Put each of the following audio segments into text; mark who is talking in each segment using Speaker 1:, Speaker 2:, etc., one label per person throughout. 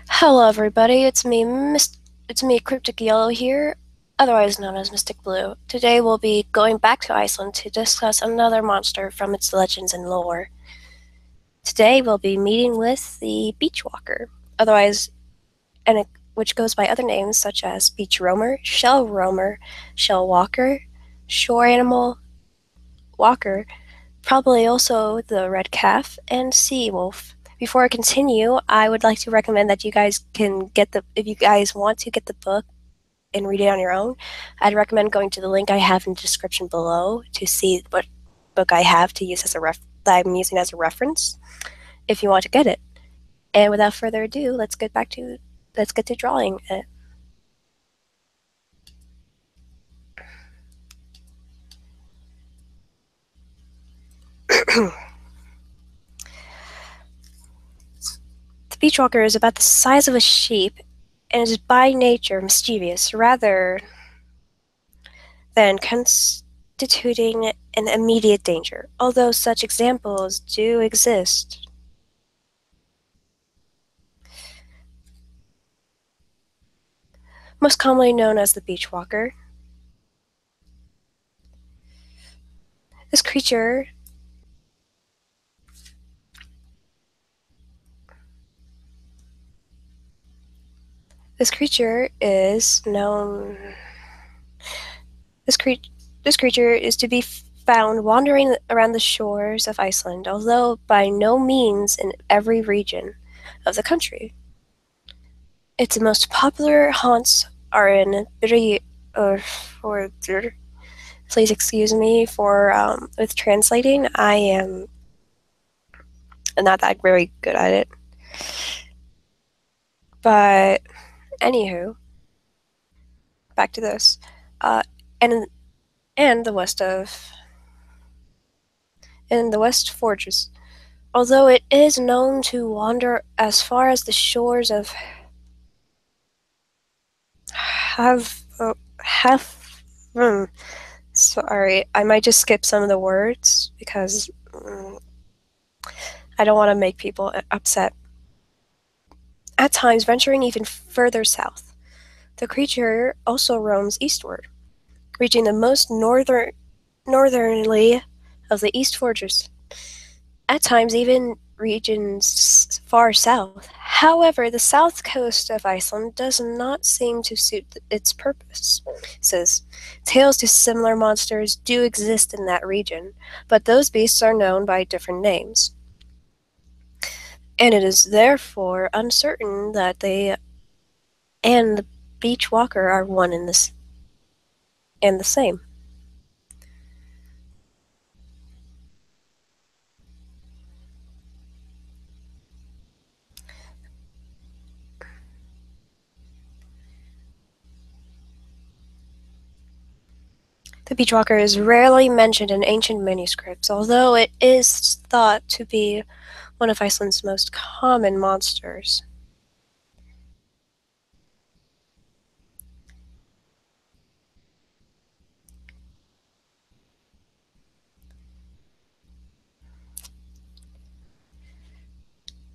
Speaker 1: Hello, everybody. It's me, Cryptic Yellow here, otherwise known as Mystic Blue. Today we'll be going back to Iceland to discuss another monster from its legends and lore. Today we'll be meeting with the Beach Walker, otherwise, which goes by other names such as Beach Roamer, Shell Walker, Shore Animal, Walker, probably also the red calf, and sea wolf. Before I continue, I would like to recommend that you guys can if you guys want to get the book and read it on your own, I'd recommend going to the link I have in the description below to see what book I have to use as that I'm using as a reference if you want to get it. And without further ado, let's get to drawing it. The beachwalker is about the size of a sheep and is by nature mischievous rather than constituting an immediate danger, although such examples do exist. Most commonly known as the beach walker, this creature this creature is known this, cre- this creature is to be found wandering around the shores of Iceland, although by no means in every region of the country. Its most popular haunts are in Biri or please excuse me for with translating. I am not that very good at it. But anywho, back to this. Uh, and and the west of in the West Forges. Although it is known to wander as far as the shores of have sorry, I might just skip some of the words because I don't want to make people upset. At times, venturing even further south, the creature also roams eastward, reaching the most northernly of the East Fortress. At times, even regions far south. However, the south coast of Iceland does not seem to suit its purpose. It says tales to similar monsters do exist in that region, but those beasts are known by different names, and it is therefore uncertain that they and the beach walker are one in this and the same. The beach walker is rarely mentioned in ancient manuscripts, although it is thought to be one of Iceland's most common monsters.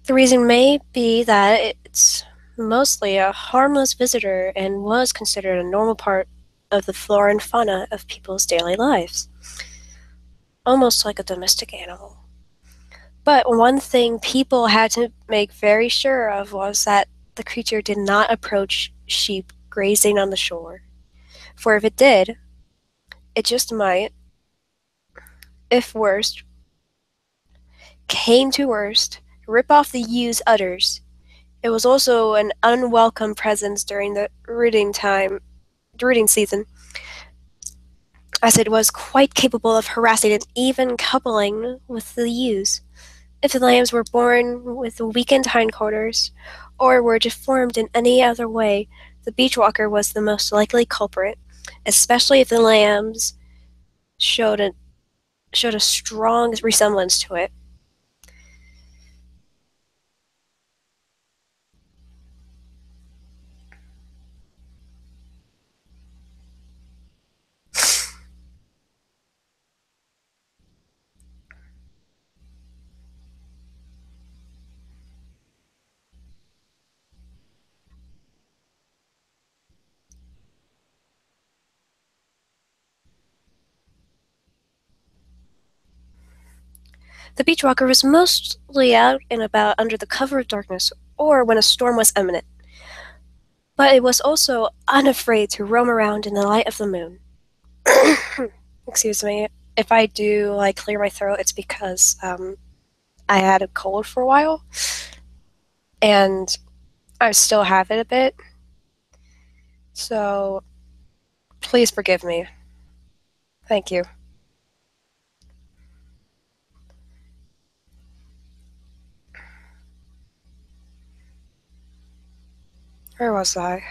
Speaker 1: The reason may be that it's mostly a harmless visitor and was considered a normal part of the flora and fauna of people's daily lives, almost like a domestic animal. But one thing people had to make very sure of was that the creature did not approach sheep grazing on the shore. For if it did, it just might, if worst came to worst, rip off the ewes' udders. It was also an unwelcome presence during the rooting season, as it was quite capable of harassing and even coupling with the ewes. If the lambs were born with weakened hindquarters, or were deformed in any other way, the beachwalker was the most likely culprit, especially if the lambs showed a, showed a strong resemblance to it. The beach walker was mostly out and about under the cover of darkness or when a storm was imminent, but it was also unafraid to roam around in the light of the moon. Excuse me. If I do clear my throat, it's because I had a cold for a while, and I still have it a bit. So please forgive me. Thank you. Where was I?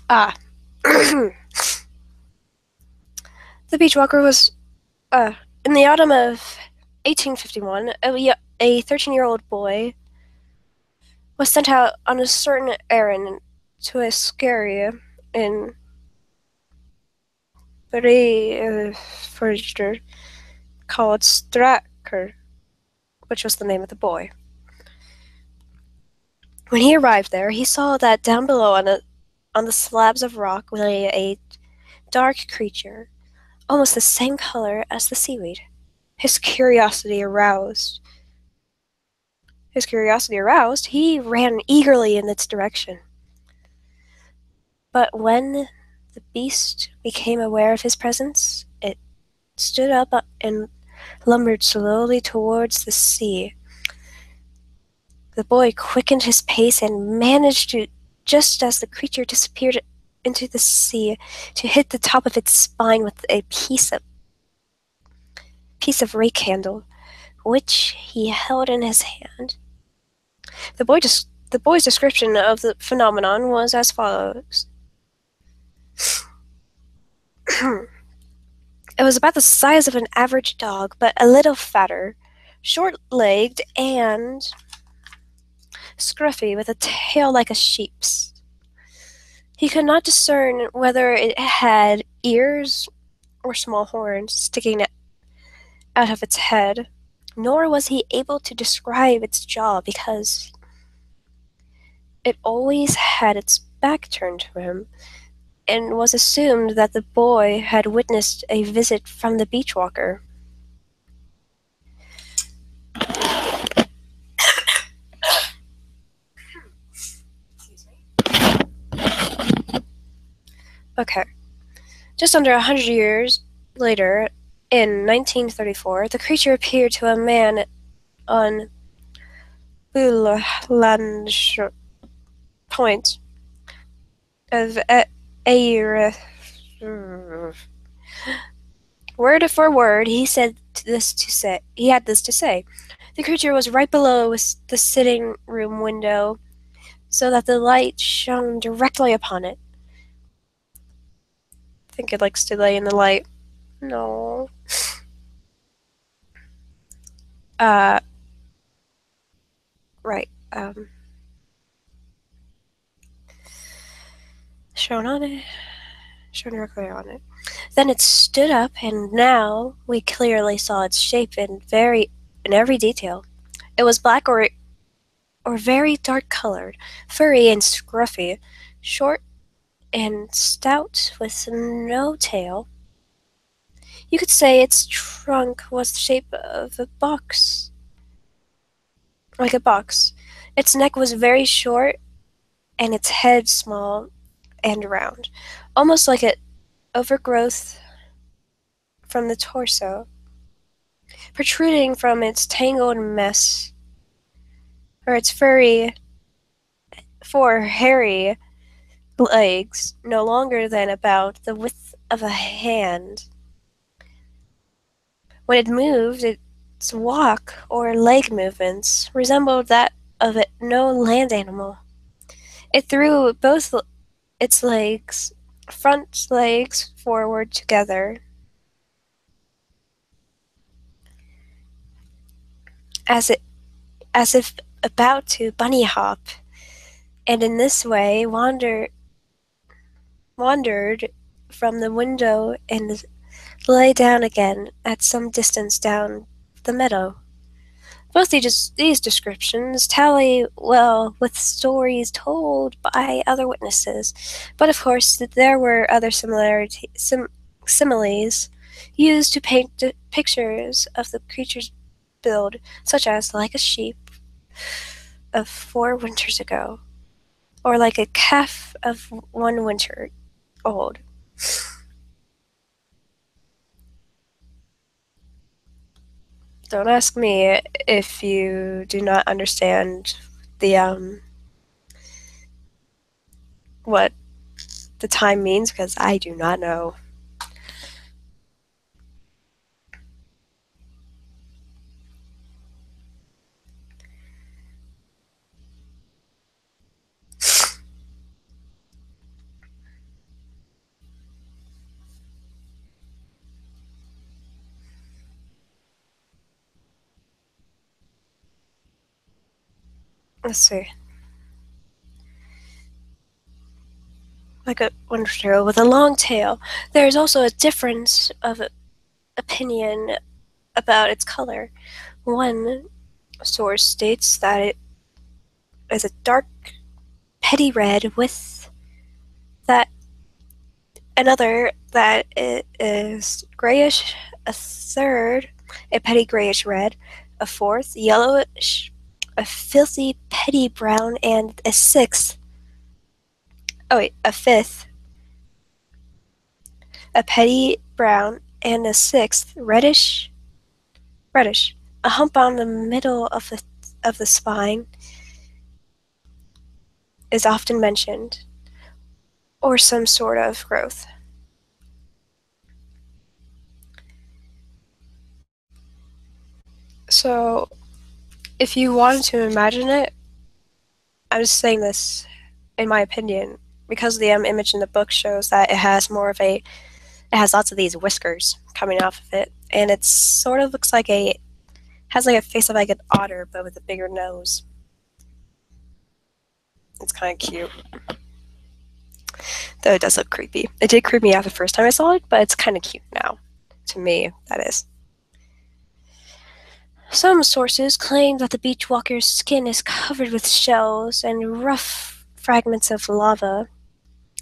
Speaker 1: Ah. The beach walker was uh in the autumn of 1851. A 13-year-old boy was sent out on a certain errand to a scary in Forster called Stracker, which was the name of the boy. When he arrived there, he saw that down below on the slabs of rock lay a dark creature, almost the same color as the seaweed. His curiosity aroused. He ran eagerly in its direction. But when the beast became aware of his presence, it stood up and lumbered slowly towards the sea. The boy quickened his pace and managed to, just as the creature disappeared into the sea, to hit the top of its spine with a piece of rake handle, which he held in his hand. The boy's description of the phenomenon was as follows. It was about the size of an average dog, but a little fatter, short-legged, and scruffy, with a tail like a sheep's. He could not discern whether it had ears or small horns sticking out of its head, nor was he able to describe its jaw because it always had its back turned to him, and was assumed that the boy had witnessed a visit from the beach walker. Okay. Just under 100 years later, in 1934, the creature appeared to a man on Bullland Point of Ayr. Word for word, he had this to say. The creature was right below the sitting room window, so that the light shone directly upon it. I think it likes to lay in the light. No. Uh, right. Shown on it. Shown directly on it. Then it stood up, and now we clearly saw its shape in every detail. It was black or very dark colored, furry and scruffy, short and stout, with no tail. You could say its trunk was the shape of a box, like a box. Its neck was very short, and its head small and round, almost like an overgrowth from the torso. Protruding from its tangled mess, or its hairy legs, no longer than about the width of a hand. When it moved, its walk or leg movements resembled that of no land animal. It threw both its front legs forward together, as if about to bunny hop, and in this way wandered from the window and lay down again at some distance down the meadow. Both these descriptions tally well with stories told by other witnesses, but of course there were other similes used to paint pictures of the creature's build, such as like a sheep of 4 winters ago, or like a calf of 1 winter old. Don't ask me if you do not understand the what the time means, because I do not know. Let's see. Like a winter with a long tail. There is also a difference of opinion about its color. One source states that it is a dark, petty red, with that another that it is grayish, a third a petty grayish red, a fourth yellowish, a filthy petty brown, and a fifth a petty brown, and a sixth reddish. A hump on the middle of the spine is often mentioned, or some sort of growth. So, if you wanted to imagine it, I'm just saying this in my opinion, because the image in the book shows that it has lots of these whiskers coming off of it, and it sort of looks like has like a face of like an otter, but with a bigger nose. It's kind of cute. Though it does look creepy. It did creep me out the first time I saw it, but it's kind of cute now. To me, that is. Some sources claim that the beach walker's skin is covered with shells and rough fragments of lava,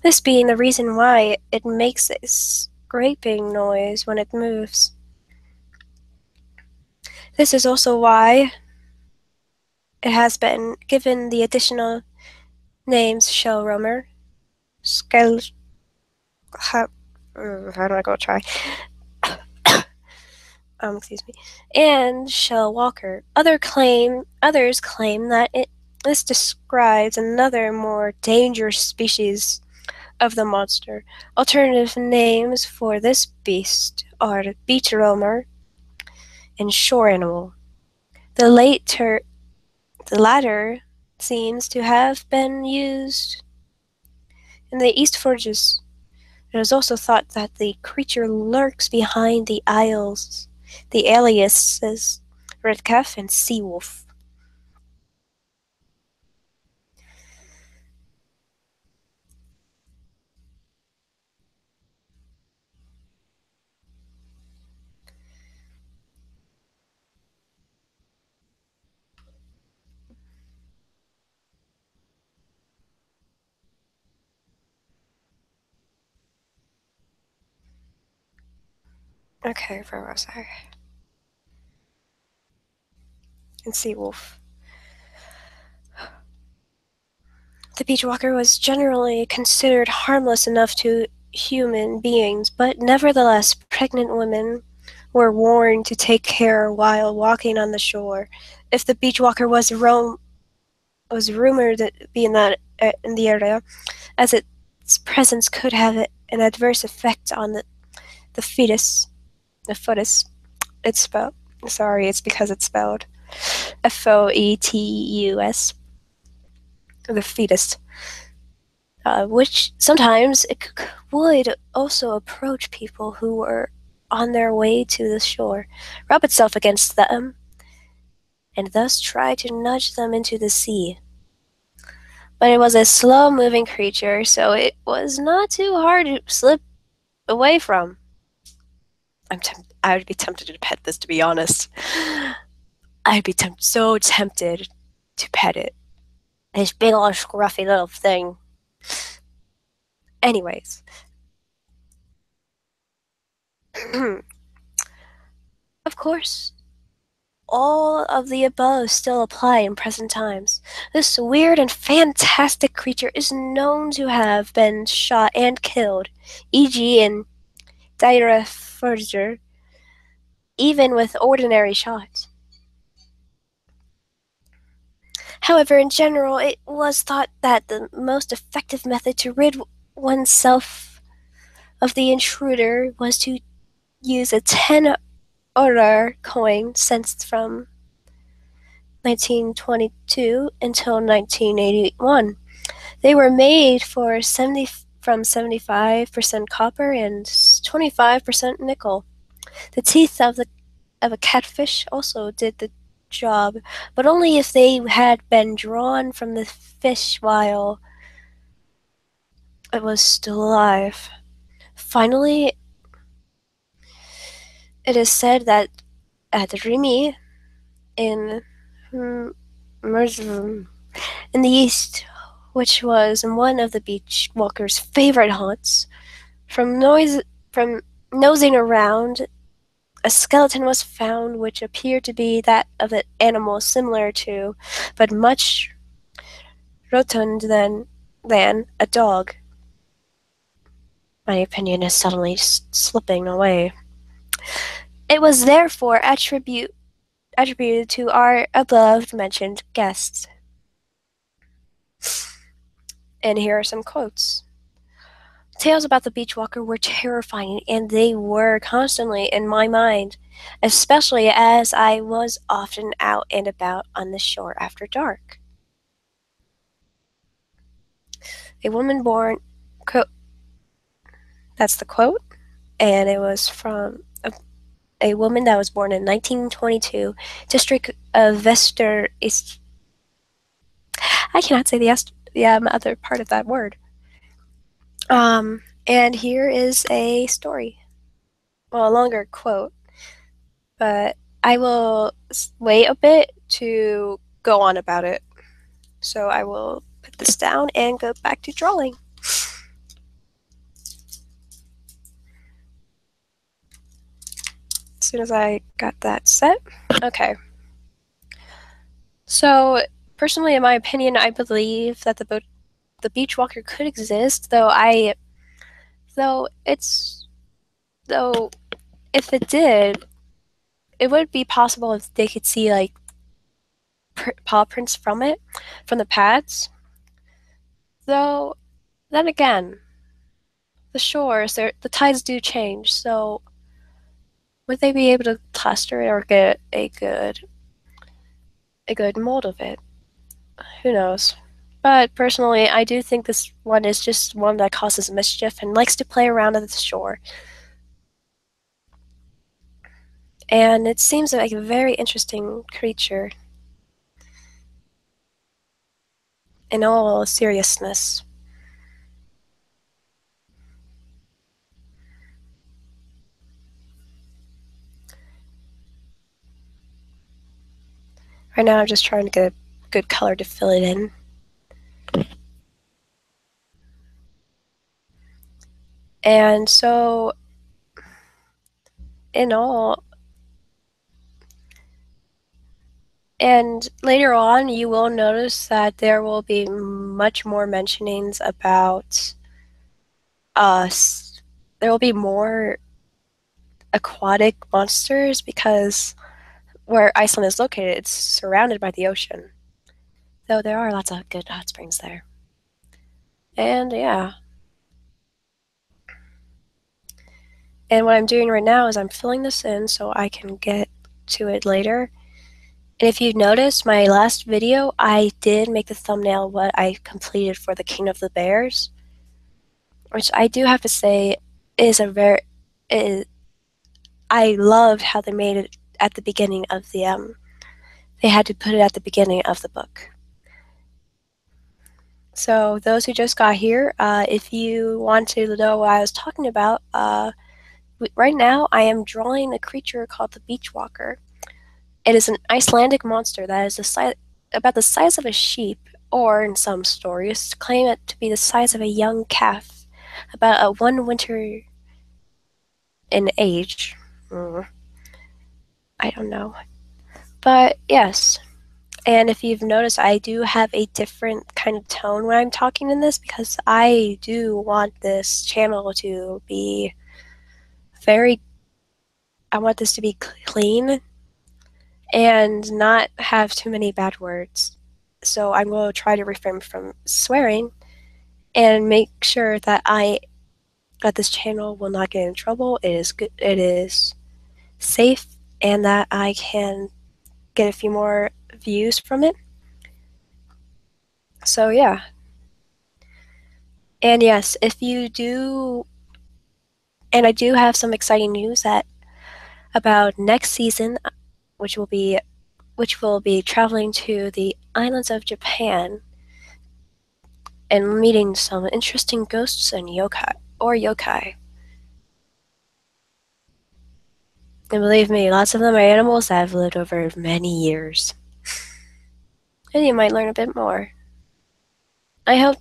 Speaker 1: this being the reason why it makes a scraping noise when it moves. This is also why it has been given the additional names shell roamer, scale. How do I go try? Excuse me, and shell walker. Others claim that this describes another more dangerous species of the monster. Alternative names for this beast are beach roamer and shore animal. The latter seems to have been used in the East Forges. It is also thought that the creature lurks behind the aliases Red Calf and Sea Wolf. Okay, where was I? And Sea Wolf. The beach walker was generally considered harmless enough to human beings, but nevertheless, pregnant women were warned to take care while walking on the shore. If the beach walker was rumored to be in the area, as its presence could have an adverse effect on the fetus. The foetus. It's spelled. Sorry, it's because it's spelled FOETUS. The fetus. Which sometimes it would also approach people who were on their way to the shore, rub itself against them, and thus try to nudge them into the sea. But it was a slow-moving creature, so it was not too hard to slip away from. I would be tempted to pet this, to be honest. I'd be so tempted to pet it. This big old scruffy little thing. Anyways, of course, all of the above still apply in present times. This weird and fantastic creature is known to have been shot and killed, e.g. in Dyrefurger, even with ordinary shots. However, in general, it was thought that the most effective method to rid oneself of the intruder was to use a 10 öre coin since from 1922 until 1981. They were made for 75% copper and 25% nickel. The teeth of a catfish also did the job, but only if they had been drawn from the fish while it was still alive. Finally, it is said that at Rimi in in the east, which was one of the beach walker's favorite haunts, from nosing around, a skeleton was found which appeared to be that of an animal similar to, but much rotund than a dog. My opinion is suddenly slipping away. It was therefore attributed to our above mentioned guests. And here are some quotes. Tales about the beach walker were terrifying, and they were constantly in my mind, especially as I was often out and about on the shore after dark. A woman born, quote, that's the quote, and it was from a woman that was born in 1922, district of Vester East. I cannot say the other part of that word. And here is a story. Well, a longer quote, but I will wait a bit to go on about it. So I will put this down and go back to drawing. As soon as I got that set. Okay. So, personally, in my opinion, I believe that the beach walker could exist, though if it did, it would be possible if they could see like paw prints from the pads. Though, then again, the shores, the tides do change, so would they be able to cluster it or get a good mold of it? Who knows? But personally, I do think this one is just one that causes mischief and likes to play around at the shore. And it seems like a very interesting creature. In all seriousness. Right now I'm just trying to get a good color to fill it in. And so, in all, and later on you will notice that there will be much more mentionings about us. There will be more aquatic monsters because where Iceland is located, it's surrounded by the ocean. Though there are lots of good hot springs there. And yeah. And what I'm doing right now is I'm filling this in so I can get to it later. And if you've noticed, my last video, I did make the thumbnail what I completed for the King of the Bears, which I do have to say is I loved how they made it at the beginning of the, they had to put it at the beginning of the book. So those who just got here, if you want to know what I was talking about, right now I am drawing a creature called the Beach Walker. It is an Icelandic monster that is about the size of a sheep, or in some stories, claim it to be the size of a young calf, about one winter in age. Mm, I don't know. But yes, and if you've noticed, I do have a different kind of tone when I'm talking in this because I do want this channel to be very, I want this to be clean and not have too many bad words. So I'm going to try to refrain from swearing and make sure that this channel will not get in trouble. It is good. It is safe, and that I can get a few more views from it. So yeah, and yes, if you do, and I do have some exciting news that about next season, which will be traveling to the islands of Japan and meeting some interesting ghosts and yokai. And believe me, lots of them are animals that have lived over many years. And you might learn a bit more. I hope,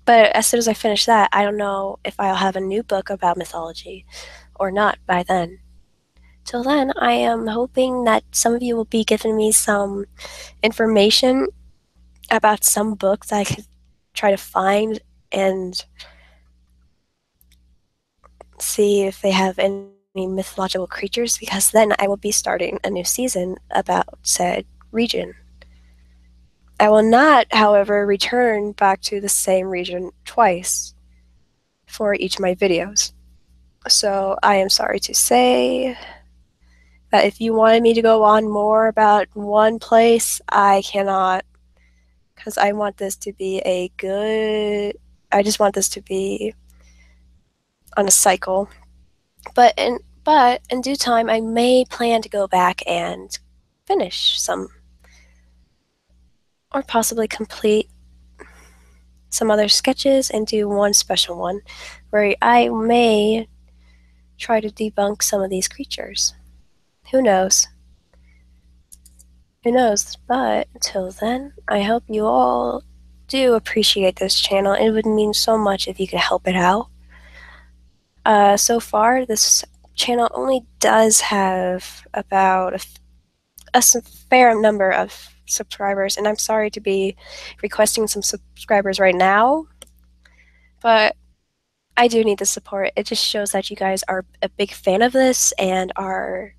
Speaker 1: but as soon as I finish that, I don't know if I'll have a new book about mythology or not by then. Till then, I am hoping that some of you will be giving me some information about some books I could try to find and see if they have any mythological creatures, because then I will be starting a new season about said region. I will not, however, return back to the same region twice for each of my videos. So I am sorry to say that if you wanted me to go on more about one place, I cannot, because I want this to be I just want this to be on a cycle. But in due time, I may plan to go back and finish some, or possibly complete some other sketches and do one special one where I may try to debunk some of these creatures. Who knows? Who knows? But until then, I hope you all do appreciate this channel. It would mean so much if you could help it out. So far, this channel only does have about a fair number of subscribers, and I'm sorry to be requesting some subscribers right now, but I do need the support. It just shows that you guys are a big fan of this and are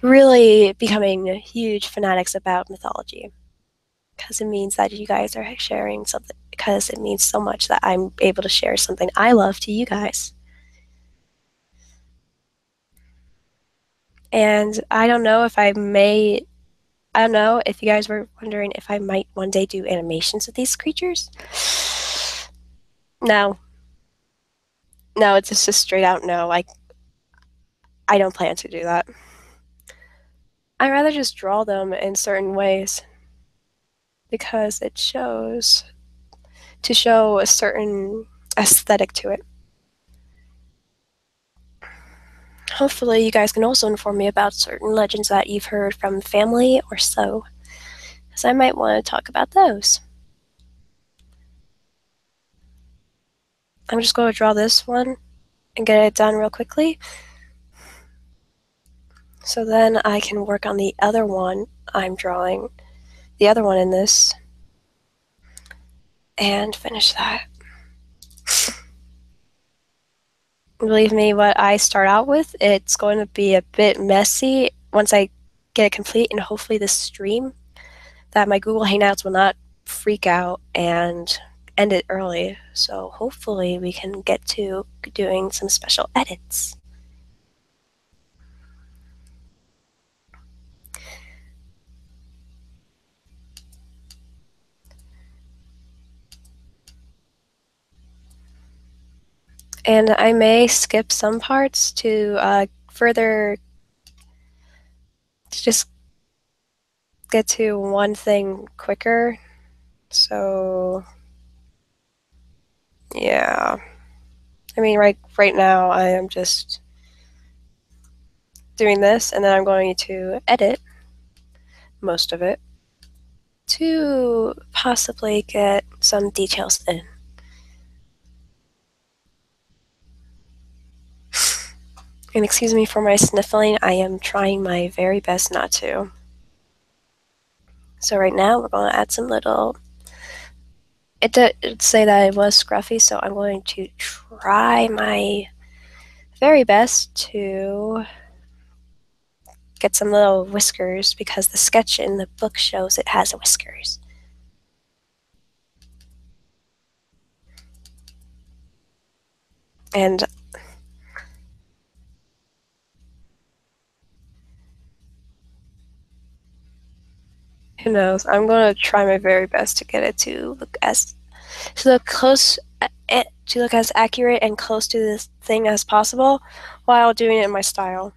Speaker 1: really becoming huge fanatics about mythology, because it means that you guys are sharing something, because it means so much that I'm able to share something I love to you guys. And I don't know if I don't know if you guys were wondering if I might one day do animations of these creatures. No. No, it's just a straight out no. I don't plan to do that. I'd rather just draw them in certain ways because it shows to show a certain aesthetic to it. Hopefully, you guys can also inform me about certain legends that you've heard from family or so, because I might want to talk about those. I'm just going to draw this one and get it done real quickly, so then I can work on the other one I'm drawing, the other one in this, and finish that. Believe me, what I start out with, it's going to be a bit messy once I get it complete, and hopefully this stream, that my Google Hangouts will not freak out and end it early. So hopefully we can get to doing some special edits. And I may skip some parts to further to just get to one thing quicker. So yeah, I mean, right now I am just doing this, and then I'm going to edit most of it, to possibly get some details in. And excuse me for my sniffling, I am trying my very best not to. So right now we're going to add some little, it did say that it was scruffy, so I'm going to try my very best to get some little whiskers because the sketch in the book shows it has whiskers. And who knows, I'm going to try my very best to get it to look close to look as accurate and close to this thing as possible while doing it in my style.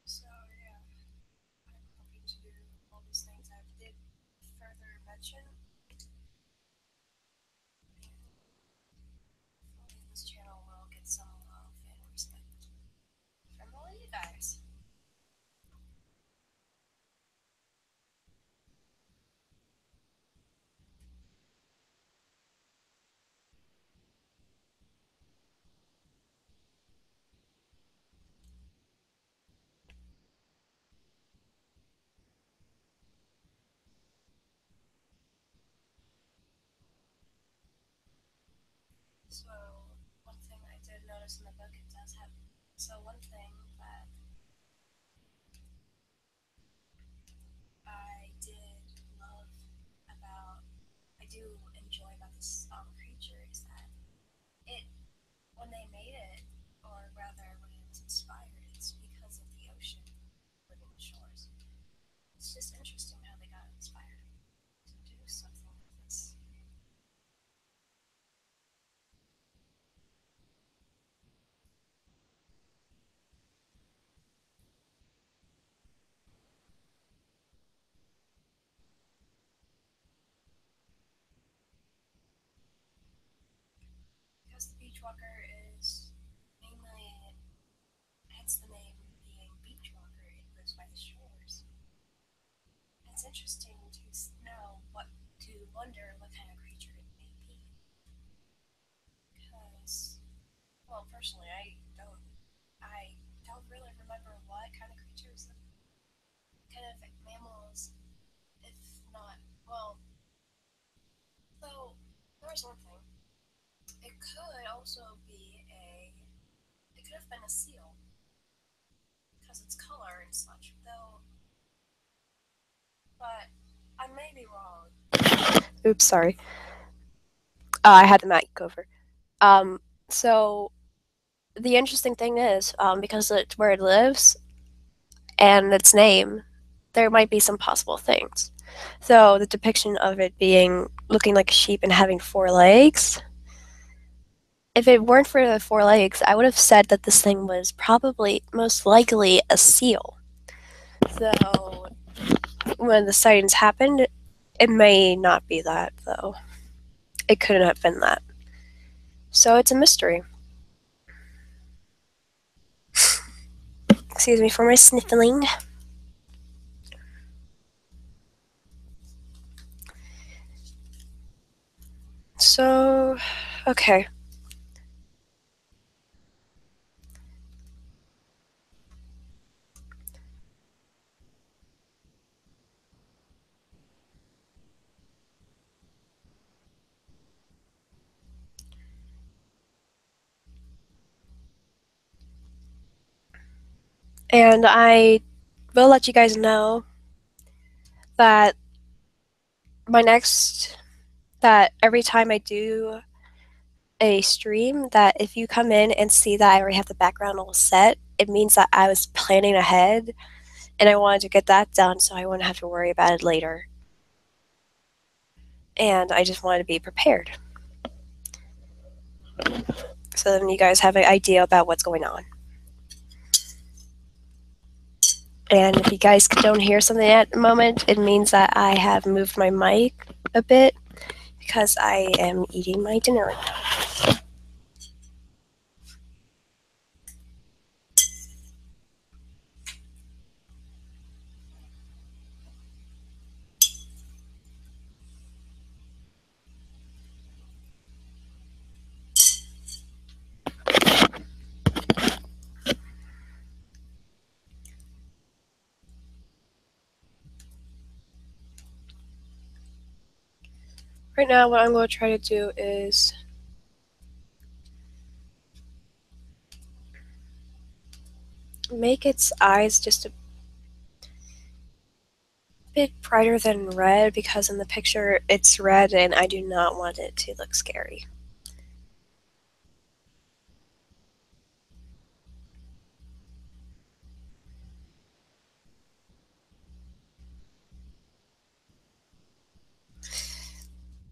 Speaker 1: So yeah, I'm hoping to do all these things I did further mention. Hopefully this channel will get some love and respect from all you guys. So one thing I did notice in the book, it does have. So one thing that I did love about, I do enjoy about this creature is that it, when they made it, or rather when it's inspired, it's because of the ocean living the shores. It's just interesting how they got inspired to do something like this. Because the beach walker is mainly, hence the name being beach walker, it lives by the shores. It's interesting to know to wonder what kind of creature it may be. Because, well, personally, I don't really remember what kind of creatures, kind of mammals, if not, well, so there's one thing. It could also be it could have been a seal because its color and such, though, but I may be wrong. Oops, sorry. I had the mic over. Um, so the interesting thing is, because it's where it lives and its name, there might be some possible things. So the depiction of it being looking like a sheep and having four legs. If it weren't for the four legs, I would have said that this thing was probably most likely a seal. So when the sightings happened, it may not be that though. It couldn't have been that. So it's a mystery. Excuse me for my sniffling. So, okay. And I will let you guys know that my next that every time I do a stream, that if you come in and see that I already have the background all set, it means that I was planning ahead and I wanted to get that done so I wouldn't have to worry about it later. And I just wanted to be prepared. So then you guys have an idea about what's going on. And if you guys don't hear something at the moment, it means that I have moved my mic a bit because I am eating my dinner right now. Right now, what I'm going to try to do is make its eyes just a bit brighter than red because in the picture it's red and I do not want it to look scary.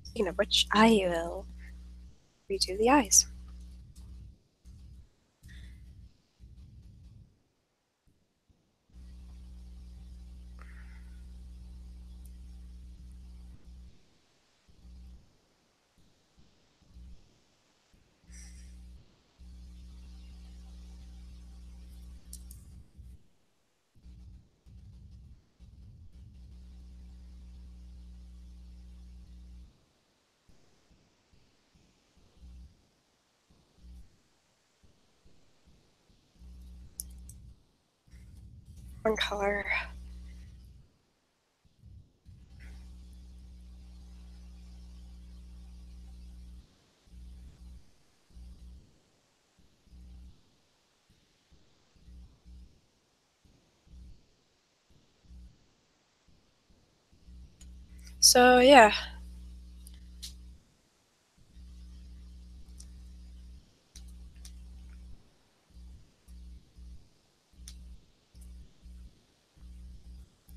Speaker 1: Speaking of which, I will redo the eyes. One color. So yeah.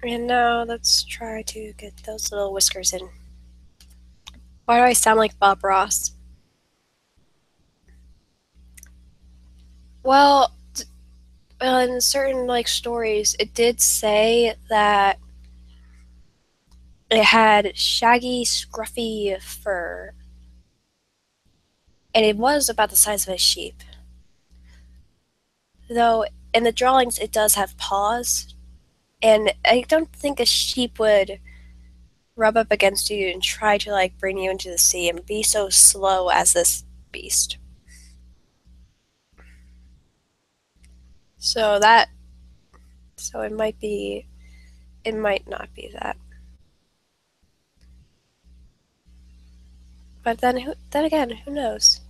Speaker 1: And now let's try to get those little whiskers in. Why do I sound like Bob Ross? Well, in certain stories, it did say that it had shaggy, scruffy fur, and it was about the size of a sheep. Though in the drawings, it does have paws, and I don't think a sheep would rub up against you and try to bring you into the sea and be so slow as this beast. So it might not be that. But then again, who knows?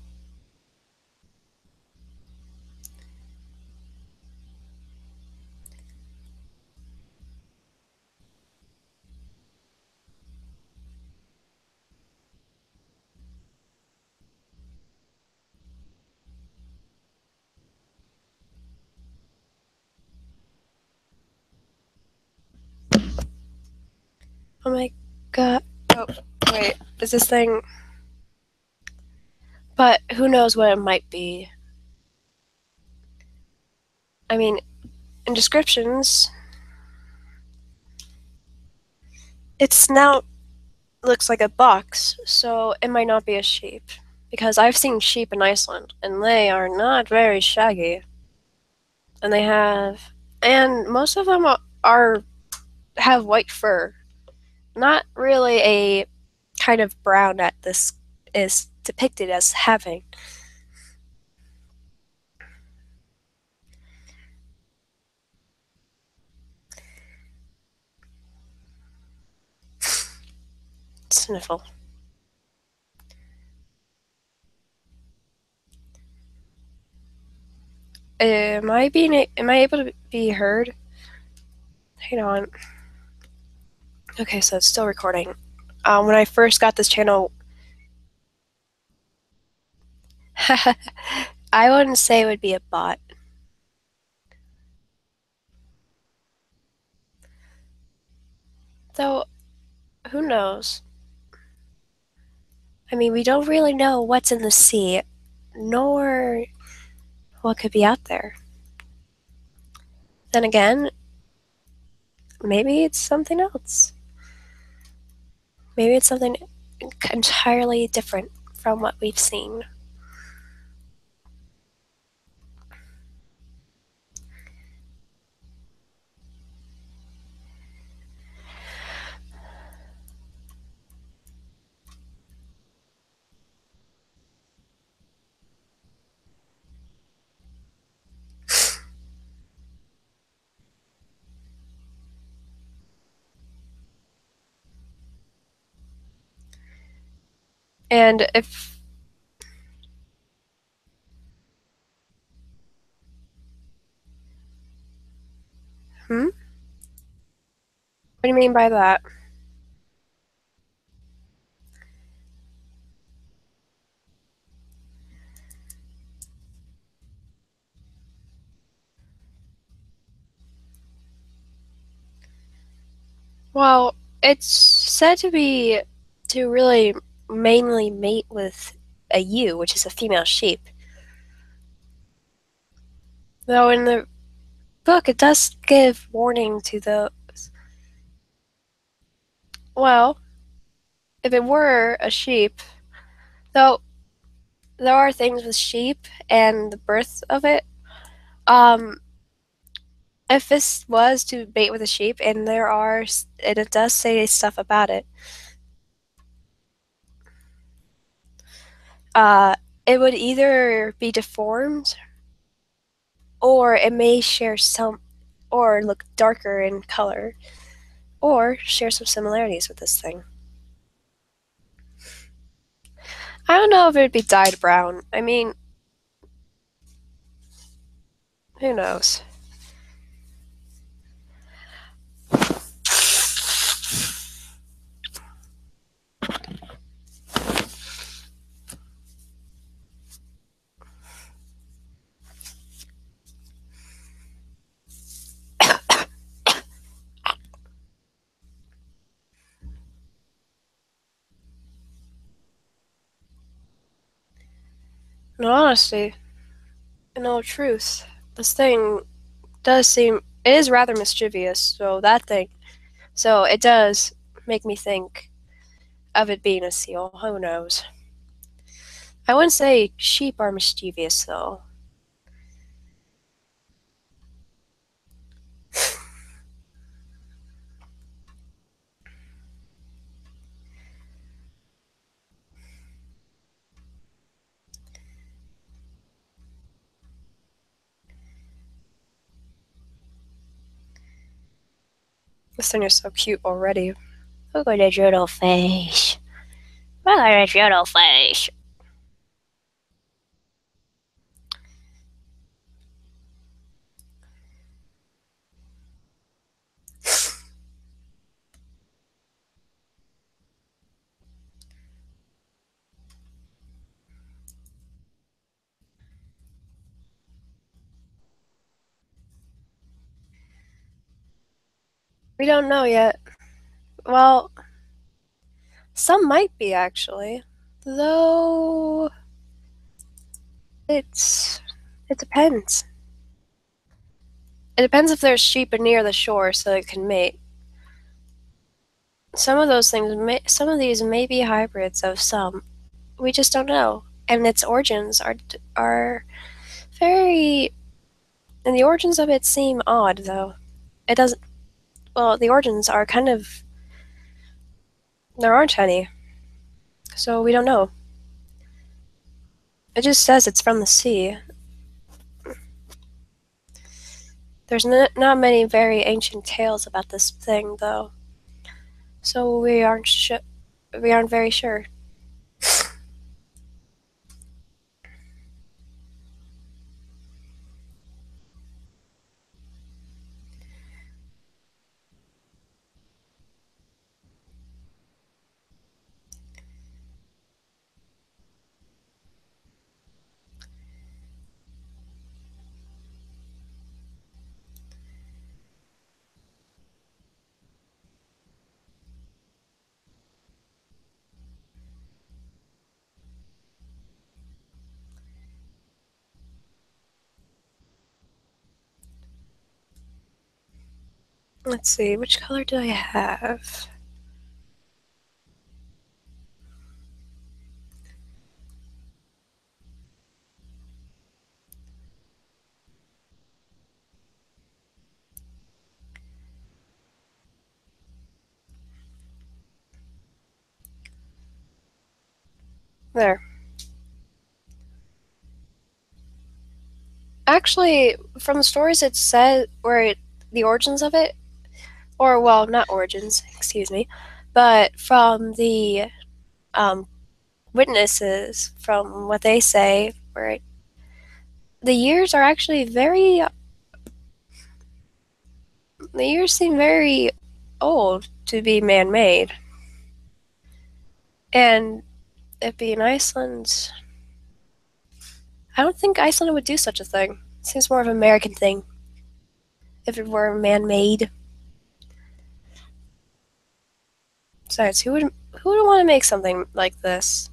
Speaker 1: Oh my god. Oh, wait. Is this thing. But who knows what it might be? I mean, in descriptions, its snout looks like a box, so it might not be a sheep. Because I've seen sheep in Iceland, and they are not very shaggy. And most of them have white fur. Not really a kind of brown that this is depicted as having. Sniffle. Am I able to be heard? Hang on. Okay, so it's still recording. When I first got this channel, I wouldn't say it would be a bot. Though, who knows? I mean, we don't really know what's in the sea, nor what could be out there. Then again, maybe it's something else. Maybe it's something entirely different from what we've seen. And if, hmm? What do you mean by that? Well, it's said to be to really mainly mate with a ewe, which is a female sheep. Though in the book, it does give warning to those. Well, if it were a sheep, though there are things with sheep and the birth of it. Um, if this was to mate with a sheep, and and it does say stuff about it, uh, it would either be deformed or it may share some, or look darker in color, or share some similarities with this thing. I don't know if it'd be dyed brown. I mean, who knows? In all honesty, in all truth, this thing does seem it is rather mischievous. So it does make me think of it being a seal. Who knows? I wouldn't say sheep are mischievous though. This thing is so cute already. Look at its little face. Look at its little face. We don't know yet. Well, some might be actually. Though it's it depends. It depends if there's sheep near the shore so it can mate. Some of these may be hybrids of some. We just don't know. And its origins are very, and the origins of it seem odd though. It doesn't. Well, the origins are kind of there aren't any, so we don't know. It just says it's from the sea. There's not many very ancient tales about this thing though, so we aren't very sure. Let's see, which color do I have? There. Actually, from the stories it said the origins of it, or well, not origins, excuse me, but from the um, witnesses, from what they say, where the years are actually the years seem very old to be man-made, and it being Iceland, I don't think Iceland would do such a thing. It seems more of an American thing if it were man-made. Besides, who would want to make something like this?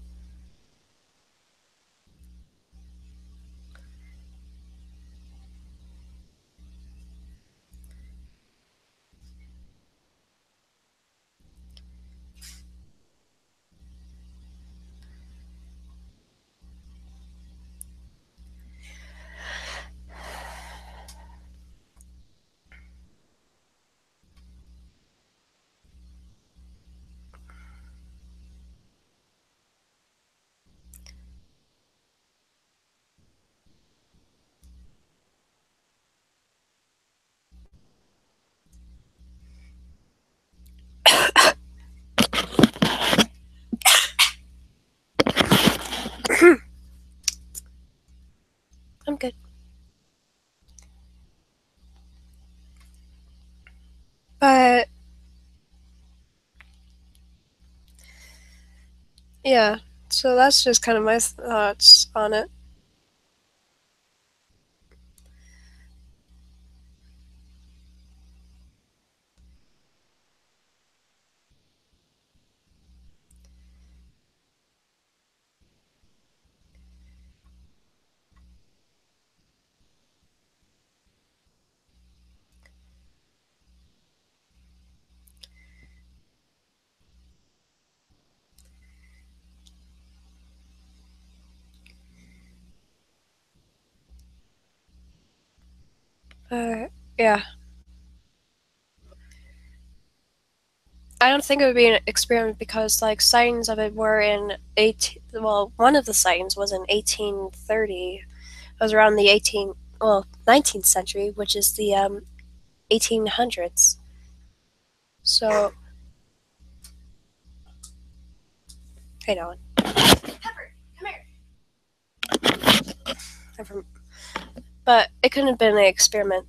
Speaker 1: I'm good. But yeah, so that's just kind of my thoughts on it. Yeah, I don't think it would be an experiment because like sightings of it were in 18. Well, one of the sightings was in 1830. It was around the 19th century, which is the 1800s. So, hey, Nolan. Pepper, come here. But it couldn't have been an experiment.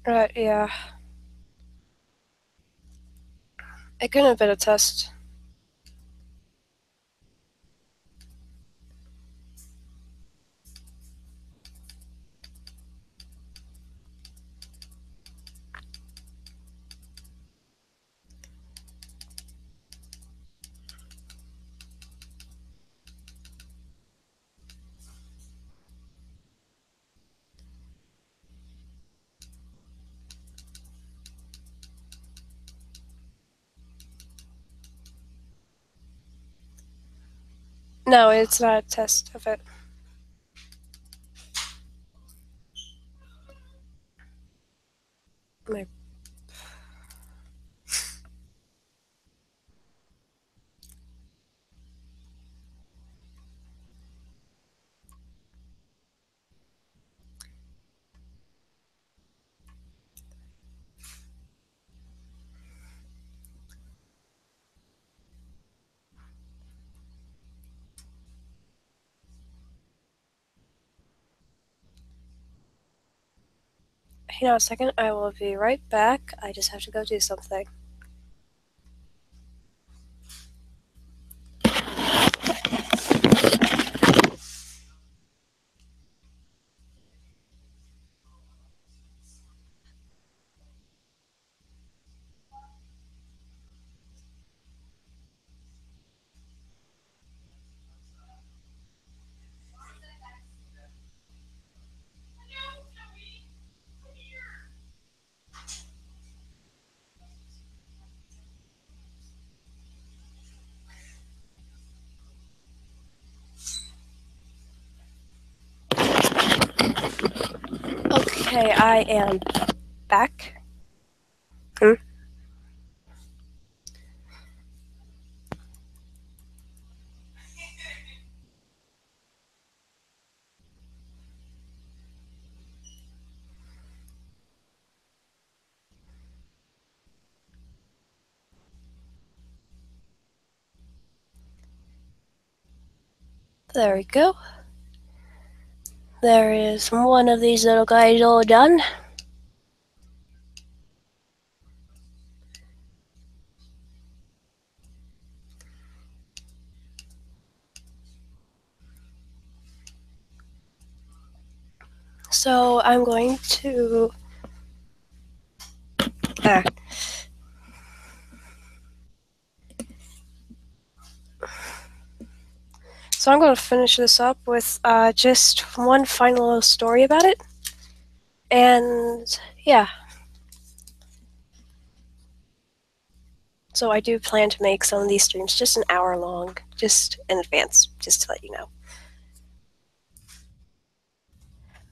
Speaker 1: Yeah, it couldn't have been a test. No, it's not a test of it. My Hang on a second, I will be right back. I just have to go do something. Okay, I am back. There we go. There is one of these little guys all done. So I'm going to So I'm going to finish this up with just one final little story about it. And yeah. So I do plan to make some of these streams just an hour long, just in advance, just to let you know.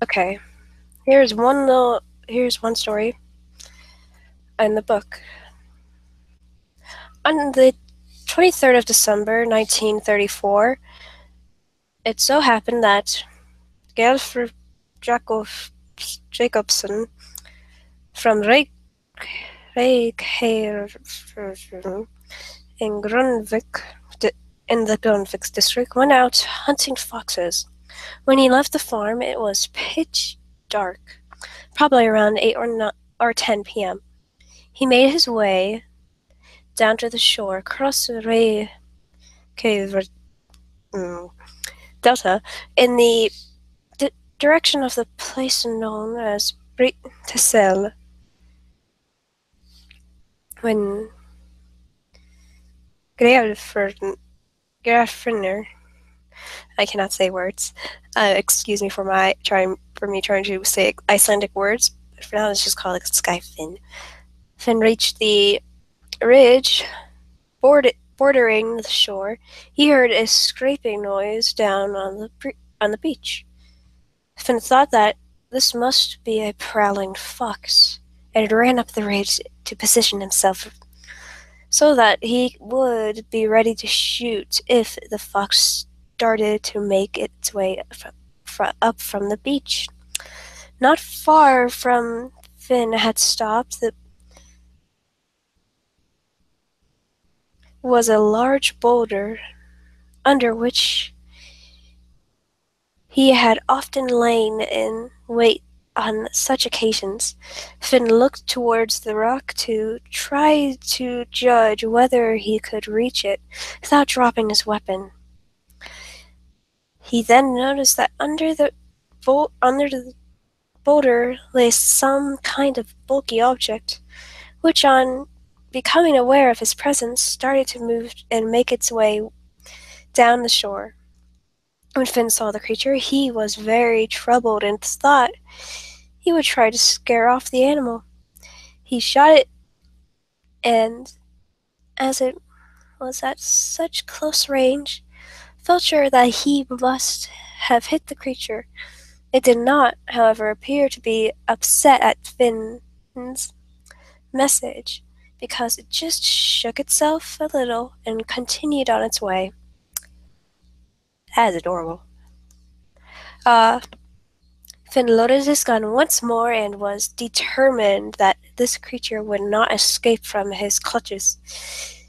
Speaker 1: Okay. Here's one story in the book. On the 23rd of December, 1934, it so happened that Gelfr Jacobson from Reykjavik in the Grunvik district went out hunting foxes. When he left the farm, it was pitch dark, probably around 8 or 10 p.m. He made his way down to the shore, across the Reykjavik Delta, in the direction of the place known as Breitasel. When Grafner, I cannot say words. Excuse me for me trying to say Icelandic words. But for now, let's just call it Skyfin. Finn reached the ridge bordering the shore. He heard a scraping noise down on the beach. Finn thought that this must be a prowling fox, and ran up the ridge to position himself so that he would be ready to shoot if the fox started to make its way up from the beach. Not far from Finn had stopped was a large boulder under which he had often lain in wait on such occasions. Finn looked towards the rock to try to judge whether he could reach it without dropping his weapon. He then noticed that under the boulder lay some kind of bulky object, which, on becoming aware of his presence, started to move and make its way down the shore. When Finn saw the creature, he was very troubled and thought he would try to scare off the animal. He shot it, and as it was at such close range, felt sure that he must have hit the creature. It did not, however, appear to be upset at Finn's message, because it just shook itself a little and continued on its way. That is adorable. Finn loaded his gun once more and was determined that this creature would not escape from his clutches.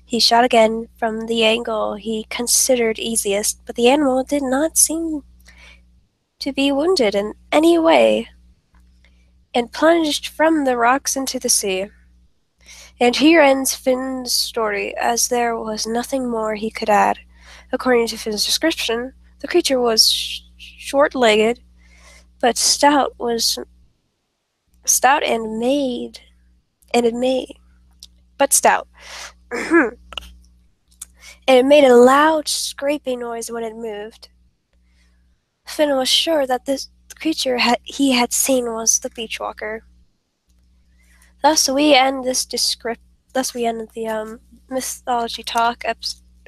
Speaker 1: He shot again from the angle he considered easiest, but the animal did not seem to be wounded in any way. and plunged from the rocks into the sea. And here ends Finn's story, as there was nothing more he could add. According to Finn's description, the creature was short-legged, but stout and made, and it made, but stout. And it made a loud scraping noise when it moved. Finn was sure that this creature he had seen was the beachwalker. Thus we end the mythology talk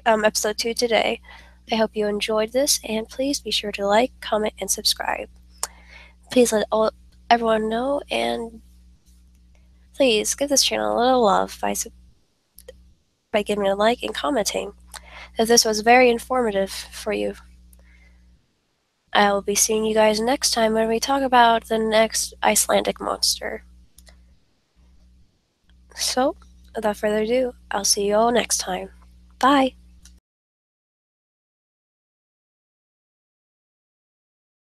Speaker 1: episode 2 today. I hope you enjoyed this, and please be sure to like, comment, and subscribe. Please let everyone know, and please give this channel a little love by giving a like and commenting if this was very informative for you. I will be seeing you guys next time when we talk about the next Icelandic monster. So, without further ado, I'll see you all next time. Bye!